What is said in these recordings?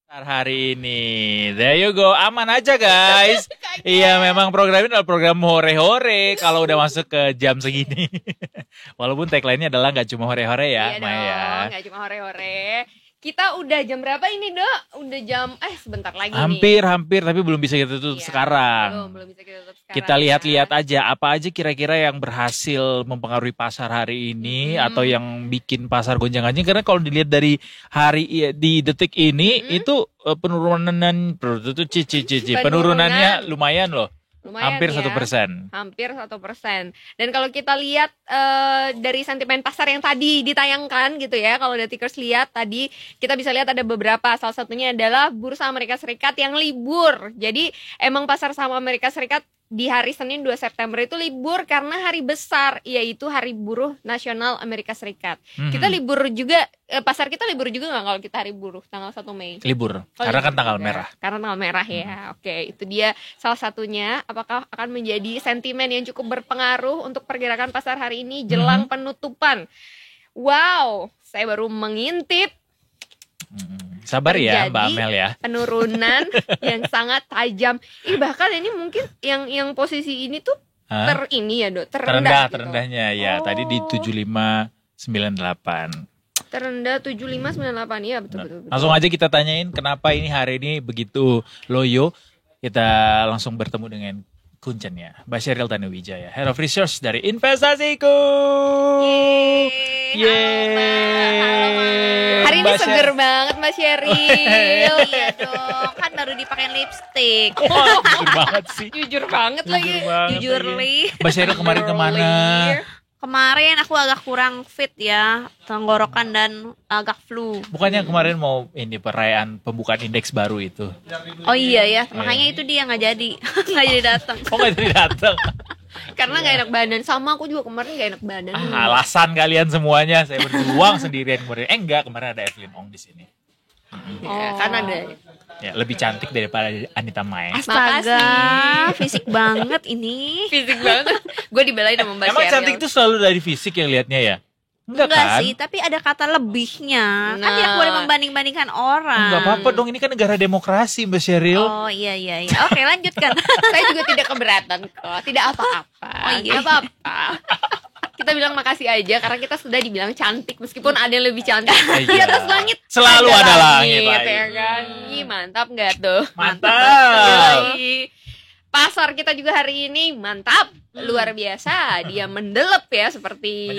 Hari ini, there you go, aman aja guys. Iya, memang program ini adalah program hore-hore kalau udah masuk ke jam segini. Walaupun tagline-nya adalah nggak cuma hore-hore ya, Iya Maya. dong, nggak cuma hore-hore. Kita udah jam berapa ini, Dok? Udah jam, sebentar lagi Hampir, nih. tapi belum bisa kita tutup Iya, sekarang. Belum bisa kita tutup sekarang. Kita lihat-lihat aja apa aja kira-kira yang berhasil mempengaruhi pasar hari ini atau yang bikin pasar gonjang-ganjing. Karena kalau dilihat dari di detik ini itu penurunannya lumayan loh. Lumayan Hampir ya. 1%. Hampir 1%. Dan kalau kita lihat dari sentimen pasar yang tadi ditayangkan gitu ya, kalau Detikers lihat tadi, kita bisa lihat ada beberapa. Salah satunya adalah Bursa Amerika Serikat yang libur. Jadi emang pasar saham Amerika Serikat di hari Senin 2 September itu libur karena hari besar, yaitu Hari Buruh Nasional Amerika Serikat. Kita libur juga, pasar kita libur juga nggak kalau kita hari buruh tanggal 1 Mei? Libur, karena kan tanggal merah. Karena tanggal merah ya. Oke, itu dia salah satunya. Apakah akan menjadi sentimen yang cukup berpengaruh untuk pergerakan pasar hari ini jelang penutupan? Wow, saya baru mengintip. Sabar ya Mbak Amel ya. Penurunan yang sangat tajam. Bahkan ini mungkin yang posisi ini tuh terendah gitu. Terendahnya ya. Tadi di 7598. Terendah 7598 ya, betul. Langsung aja kita tanyain kenapa ini hari ini begitu loyo. Kita langsung bertemu dengan kuncennya, Mbak Sheryl Tanuwijaya, Head of Research dari Investasiku. Halo, hari ini seger banget Mbak Sheryl. Iya dong, kan baru dipakai lipstick. Jujur banget sih. Jujur banget lagi. Jujur li. Mbak Sheryl kemarin kemana? Kemarin aku agak kurang fit ya, tenggorokan dan agak flu. Bukannya kemarin mau ini perayaan pembukaan indeks baru itu? Oh iya ya, makanya itu dia nggak jadi, nggak jadi datang. Oh nggak jadi datang? Karena nggak enak badan. Sama aku juga kemarin nggak enak badan. Alasan kalian semuanya, saya berjuang sendirian kemarin. Enggak, kemarin ada Evelyn Ong di sini. Karena ada. Ya, lebih cantik daripada Anita Mae. Astaga, fisik banget ini. Fisik banget. Gue dibelain sama Mbak Emang Sheryl. cantik itu selalu dari fisik yang liatnya ya? Enggak kan? sih, tapi ada kata lebihnya. Kan tidak boleh membanding-bandingkan orang. Enggak apa-apa dong, ini kan negara demokrasi Mbak Sheryl. Oh iya. Oke, lanjutkan. Saya juga tidak keberatan kok. Tidak apa-apa. Oh iya. Tidak apa-apa. Kita bilang makasih aja karena kita sudah dibilang cantik meskipun ada yang lebih cantik. Di atas langit selalu ada langit ya kan. Mantap nggak tuh? Mantap. Pasar kita juga hari ini mantap, luar biasa. Dia mendelep ya, seperti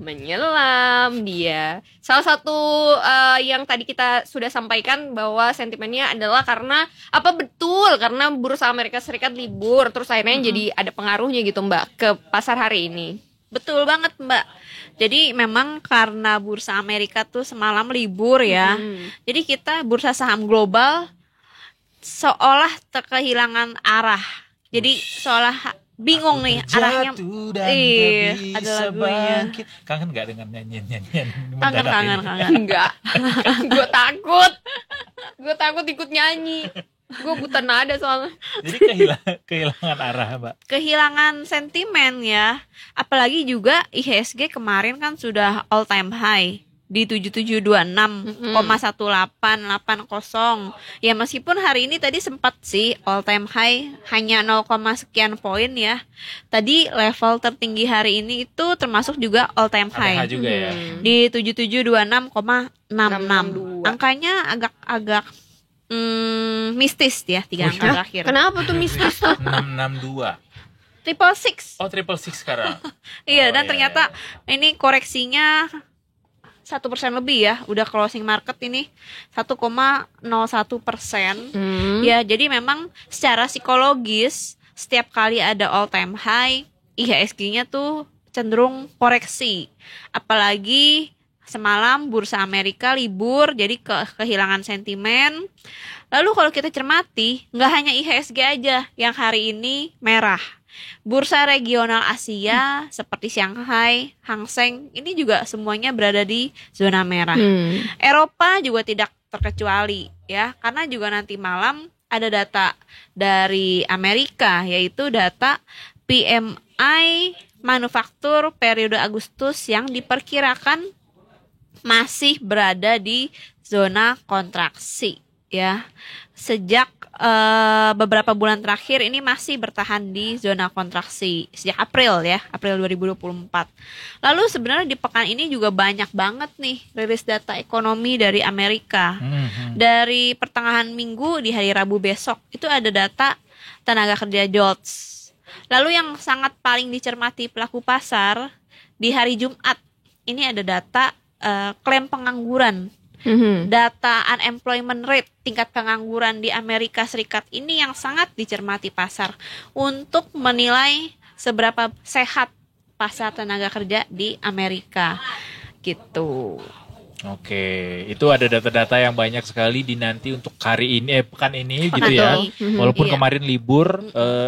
menyelam dia. Salah satu yang tadi kita sudah sampaikan bahwa sentimennya adalah karena karena Bursa Amerika Serikat libur, terus akhirnya jadi ada pengaruhnya gitu Mbak ke pasar hari ini. Betul banget Mbak. Jadi memang karena Bursa Amerika tuh semalam libur ya. Jadi kita bursa saham global seolah kehilangan arah. Jadi seolah bingung nih arahnya. Ada lagunya. Kangen nggak dengan nyanyian? Kangen. Enggak. Gue takut ikut nyanyi. Gue buta nada soalnya. Jadi kehilangan arah Mbak. Kehilangan sentimen ya. Apalagi juga IHSG kemarin kan sudah all time high di 7726,1880. Ya meskipun hari ini tadi sempat sih all time high hanya 0, sekian poin ya. Tadi level tertinggi hari ini itu termasuk juga all time high. Juga ya. Di 7726,66. Angkanya agak mistis ya 3 angka terakhir. Kenapa tuh mistis tuh? 662. 666. Oh 666 sekarang. Iya dan ternyata ini koreksinya 1% lebih ya, udah closing market ini 1,01%. Ya, jadi memang secara psikologis setiap kali ada all time high, IHSG-nya tuh cenderung koreksi. Apalagi semalam Bursa Amerika libur, jadi kehilangan sentimen. Lalu kalau kita cermati, nggak hanya IHSG aja yang hari ini merah. Bursa regional Asia seperti Shanghai, Hang Seng ini juga semuanya berada di zona merah. Eropa juga tidak terkecuali ya, karena juga nanti malam ada data dari Amerika, yaitu data PMI manufaktur periode Agustus yang diperkirakan masih berada di zona kontraksi ya. Sejak beberapa bulan terakhir ini masih bertahan di zona kontraksi sejak April 2024. Lalu sebenarnya di pekan ini juga banyak banget nih rilis data ekonomi dari Amerika. Dari pertengahan minggu di hari Rabu besok itu ada data tenaga kerja JOLTS. Lalu yang sangat paling dicermati pelaku pasar di hari Jumat ini ada data klaim pengangguran. Data unemployment rate, tingkat pengangguran di Amerika Serikat ini yang sangat dicermati pasar untuk menilai seberapa sehat pasar tenaga kerja di Amerika gitu. Oke, itu ada data-data yang banyak sekali dinanti untuk hari ini, pekan ini gitu ya. Walaupun Iya. kemarin libur,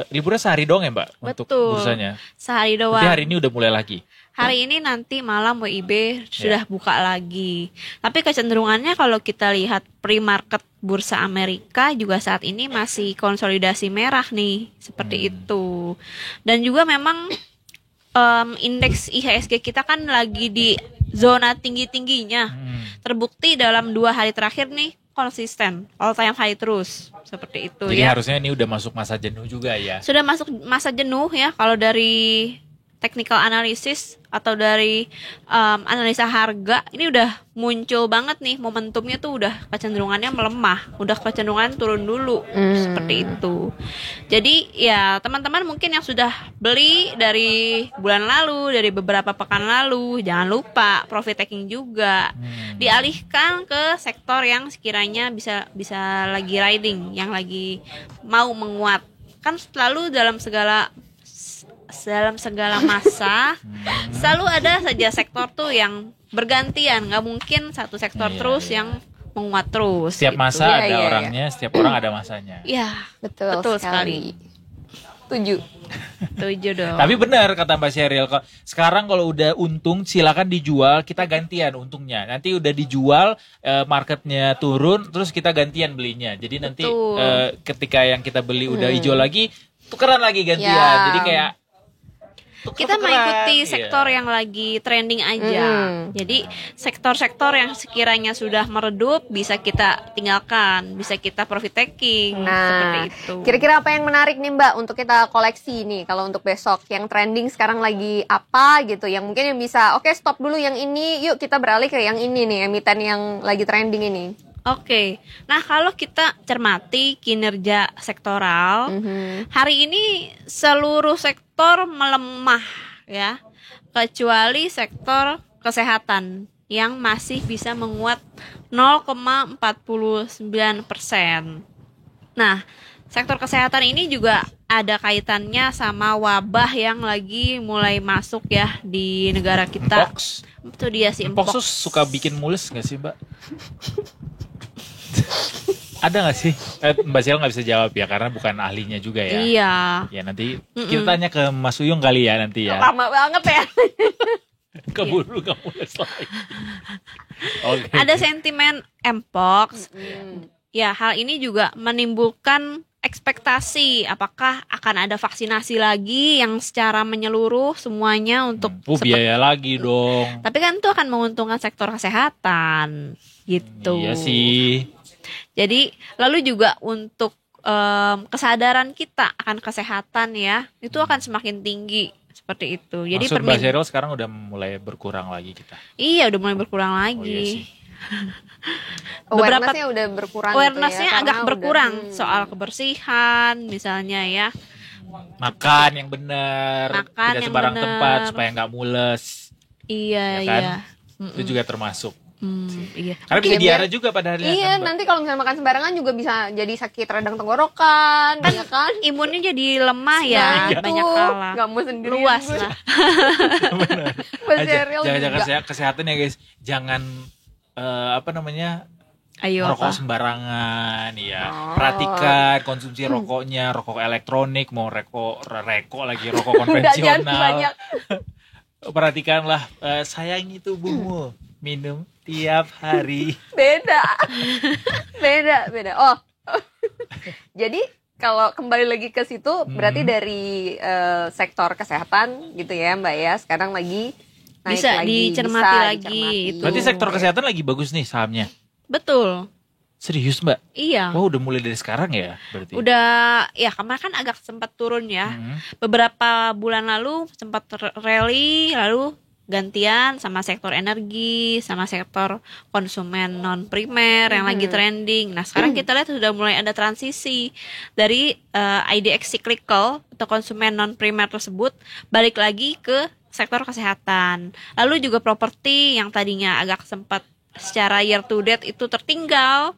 liburnya sehari doang ya Mbak untuk Betul. bursanya. Sehari doang. Berarti hari ini udah mulai lagi. Hari ini nanti malam WIB sudah buka lagi. Tapi kecenderungannya kalau kita lihat pre-market bursa Amerika juga saat ini masih konsolidasi merah nih, seperti itu. Dan juga memang indeks IHSG kita kan lagi di zona tinggi-tingginya. Terbukti dalam 2 hari terakhir nih konsisten, all time high terus, seperti itu. Jadi ya. harusnya ini udah masuk masa jenuh juga ya. Sudah masuk masa jenuh ya kalau dari technical analysis atau dari analisa harga ini udah muncul banget nih momentumnya tuh udah kecenderungannya melemah, udah kecenderungan turun dulu seperti itu. Jadi ya teman-teman mungkin yang sudah beli dari bulan lalu, dari beberapa pekan lalu, jangan lupa profit taking juga dialihkan ke sektor yang sekiranya bisa lagi riding, yang lagi mau menguat. Kan selalu dalam segala masa selalu ada saja sektor tuh yang bergantian, nggak mungkin satu sektor terus yang menguat terus. Setiap gitu. masa ada orangnya, setiap orang ada masanya. Ya, Betul sekali. Tujuh dong. Tapi benar kata Mbak Sheryl, sekarang kalau udah untung silakan dijual, kita gantian untungnya. Nanti udah dijual, marketnya turun, terus kita gantian belinya. Jadi nanti ketika yang kita beli udah hijau lagi, tukeran lagi gantian. Ya. Jadi kayak kita mengikuti sektor yang lagi trending aja. Jadi sektor-sektor yang sekiranya sudah meredup bisa kita tinggalkan, bisa kita profit taking seperti itu. Kira-kira apa yang menarik nih Mbak untuk kita koleksi nih kalau untuk besok yang trending sekarang lagi apa gitu, yang mungkin yang bisa oke stop dulu yang ini, yuk kita beralih ke yang ini nih, emiten yang lagi trending ini. Oke, nah kalau kita cermati kinerja sektoral, hari ini seluruh sektor melemah ya, kecuali sektor kesehatan yang masih bisa menguat 0,49%. Nah, sektor kesehatan ini juga ada kaitannya sama wabah yang lagi mulai masuk ya di negara kita. Mpox. Itu dia sih Mpox tuh suka bikin mules gak sih Mbak? Ada gak sih? Mbak Sheryl gak bisa jawab ya karena bukan ahlinya juga ya. Iya. Ya nanti kita tanya ke Mas Uyung kali ya nanti ya. Lama banget ya. Keburu kamu mules lagi. Oke. Ada sentimen Mpox. Ya, hal ini juga menimbulkan ekspektasi apakah akan ada vaksinasi lagi yang secara menyeluruh semuanya untuk biaya lagi dong. Tapi kan itu akan menguntungkan sektor kesehatan gitu. Iya sih. Jadi lalu juga untuk kesadaran kita akan kesehatan ya itu akan semakin tinggi seperti itu. Jadi Maksud Mbak Sheryl sekarang udah mulai berkurang lagi kita. Iya, udah mulai berkurang Oh, lagi. iya sih. Awareness-nya udah berkurang Awareness-nya gitu ya, agak karena berkurang udah, soal kebersihan misalnya ya. Makan yang benar, Makan tidak yang sembarang benar. tempat supaya nggak mules. Iya, Ya kan? iya. Itu juga termasuk. Iya. Karena bisa Iya, diare juga pada hari Iya, nanti kalau misalnya makan sembarangan juga bisa jadi sakit radang tenggorokan, ya kan? Imunnya jadi lemah ya, Nah, banyak itu. kalah. Nggak mau sendirian Luas gue. lah. Mbak Sheryl Jaga-jaga juga. kesehatan ya guys. Jangan Ayo rokok apa? sembarangan ya. Oh. Perhatikan konsumsi rokoknya, rokok elektronik mau rokok lagi, rokok Udah jangan konvensional. banyak. Perhatikanlah, sayangi tubuhmu, minum tiap hari. Beda. Beda. Oh. Jadi kalau kembali lagi ke situ berarti dari sektor kesehatan gitu ya Mbak ya. Sekarang lagi naik Bisa lagi, dicermati bisa lagi, itu. Berarti sektor kesehatan lagi bagus nih sahamnya. Betul. Serius Mbak? Iya. Wah, udah mulai dari sekarang ya berarti? Udah, ya kemarin kan agak sempat turun ya. Beberapa bulan lalu sempat rally, lalu gantian sama sektor energi, sama sektor konsumen non primer yang lagi trending. Nah sekarang kita lihat sudah mulai ada transisi dari IDX cyclical atau konsumen non primer tersebut balik lagi ke sektor kesehatan. Lalu juga properti yang tadinya agak sempat secara year to date itu tertinggal.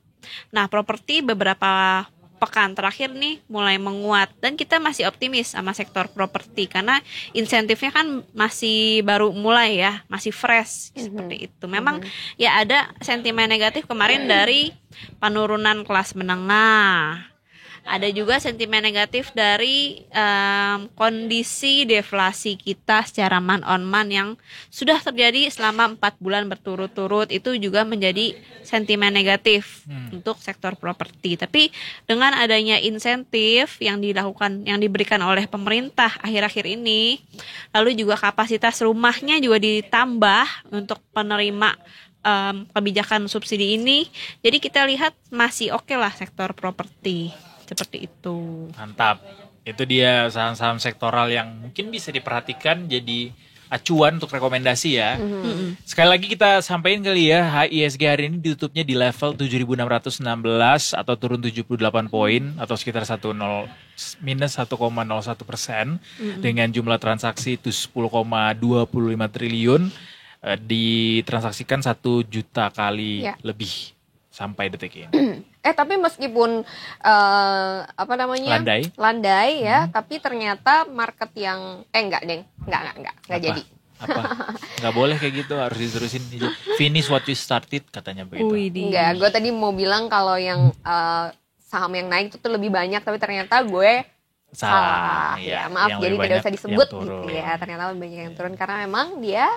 Nah, properti beberapa pekan terakhir nih mulai menguat dan kita masih optimis sama sektor properti karena insentifnya kan masih baru mulai ya, masih fresh seperti itu. Memang ya ada sentimen negatif kemarin dari penurunan kelas menengah. Ada juga sentimen negatif dari kondisi deflasi kita secara month on month yang sudah terjadi selama 4 bulan berturut-turut. Itu juga menjadi sentimen negatif untuk sektor properti. Tapi dengan adanya insentif yang dilakukan, yang diberikan oleh pemerintah akhir-akhir ini, lalu juga kapasitas rumahnya juga ditambah untuk penerima kebijakan subsidi ini. Jadi kita lihat masih oke lah sektor properti. Seperti itu. Mantap. Itu dia saham-saham sektoral yang mungkin bisa diperhatikan jadi acuan untuk rekomendasi ya. Sekali lagi kita sampaikan kali ya, HISG hari ini ditutupnya di level 7.616 atau turun 78 poin atau sekitar minus 1,01% dengan jumlah transaksi itu 10,25 triliun, ditransaksikan 1 juta kali lebih sampai detik ini. Tapi meskipun landai ya, tapi ternyata market yang enggak jadi. Apa? Nggak boleh kayak gitu, harus diterusin. Finish what you started katanya begitu. Enggak, gue tadi mau bilang kalau yang saham yang naik itu tuh lebih banyak, tapi ternyata gue salah. Ya, maaf, jadi tidak usah disebut gitu ya. Ternyata lebih banyak yang turun karena memang dia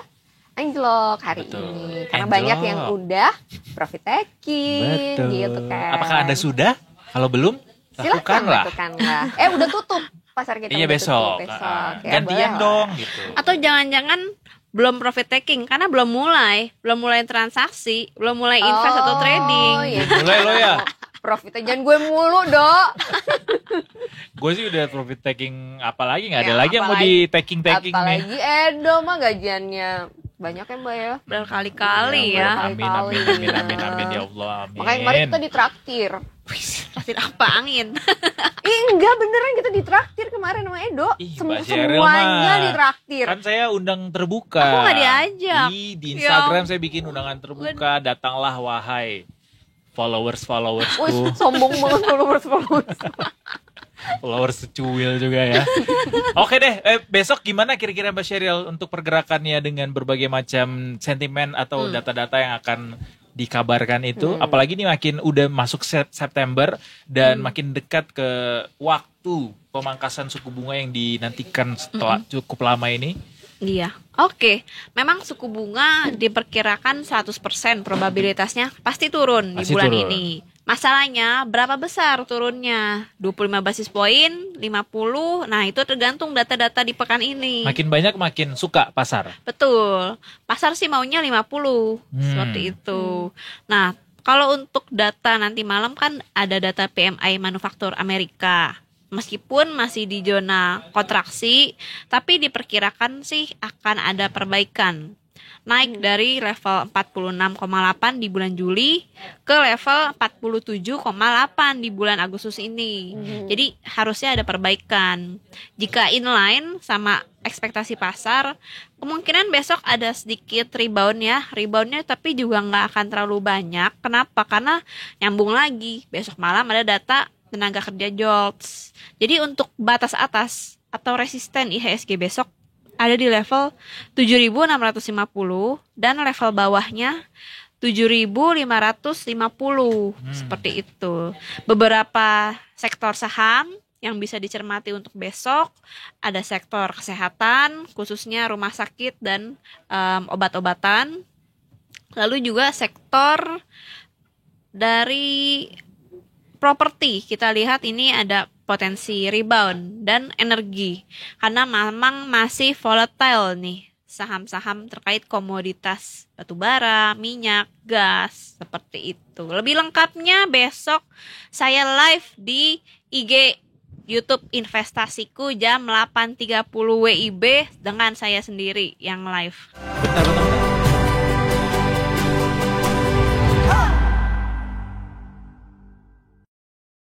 anjlok hari ini karena banyak yang udah profit taking gitu kan. Apakah Anda sudah? Kalau belum, lakukanlah. Udah tutup pasar kita. Iya, besok. Gantian dong gitu. Atau jangan-jangan belum profit taking karena belum mulai transaksi, belum mulai invest atau trading. Mulai lo ya. Profitnya jangan gue mulu, Dok. Gue sih udah profit taking, apalagi nggak ada lagi yang mau di taking nih. Apalagi Edo mah gajiannya banyak ya Mbak ya, berkali-kali ya. Amin ya Allah, amin. Makanya kemarin kita ditraktir. Traktir apa, angin? Enggak, beneran kita ditraktir kemarin sama Edo. Semuanya ditraktir. Kan saya undang terbuka. Aku gak diajak. Di Instagram saya bikin undangan terbuka, datanglah wahai followersku. Sombong banget followers. Followers secuil juga ya. Oke deh, besok gimana kira-kira Mbak Sheryl untuk pergerakannya dengan berbagai macam sentimen atau data-data yang akan dikabarkan itu? Apalagi ini udah masuk September dan makin dekat ke waktu pemangkasan suku bunga yang dinantikan setelah cukup lama ini. Iya, oke. Memang suku bunga diperkirakan 100% probabilitasnya pasti turun di bulan ini. Masalahnya berapa besar turunnya? 25 basis poin, 50. Nah, itu tergantung data-data di pekan ini. Makin banyak makin suka pasar. Betul. Pasar sih maunya 50. Seperti itu. Nah, kalau untuk data nanti malam kan ada data PMI manufaktur Amerika. Meskipun masih di zona kontraksi, tapi diperkirakan sih akan ada perbaikan. Naik dari level 46,8 di bulan Juli ke level 47,8 di bulan Agustus ini. Jadi harusnya ada perbaikan. Jika inline sama ekspektasi pasar, kemungkinan besok ada sedikit rebound ya. Reboundnya tapi juga nggak akan terlalu banyak. Kenapa? Karena nyambung lagi. Besok malam ada data tenaga kerja JOLTS. Jadi untuk batas atas atau resisten IHSG besok ada di level 7.650 dan level bawahnya 7.550. Seperti itu. Beberapa sektor saham yang bisa dicermati untuk besok ada sektor kesehatan, khususnya rumah sakit dan obat-obatan. Lalu juga sektor dari properti, kita lihat ini ada potensi rebound dan energi karena memang masih volatile nih saham-saham terkait komoditas batubara, minyak, gas, seperti itu. Lebih lengkapnya besok saya live di IG YouTube Investasiku jam 8.30 WIB dengan saya sendiri yang live. Bentar,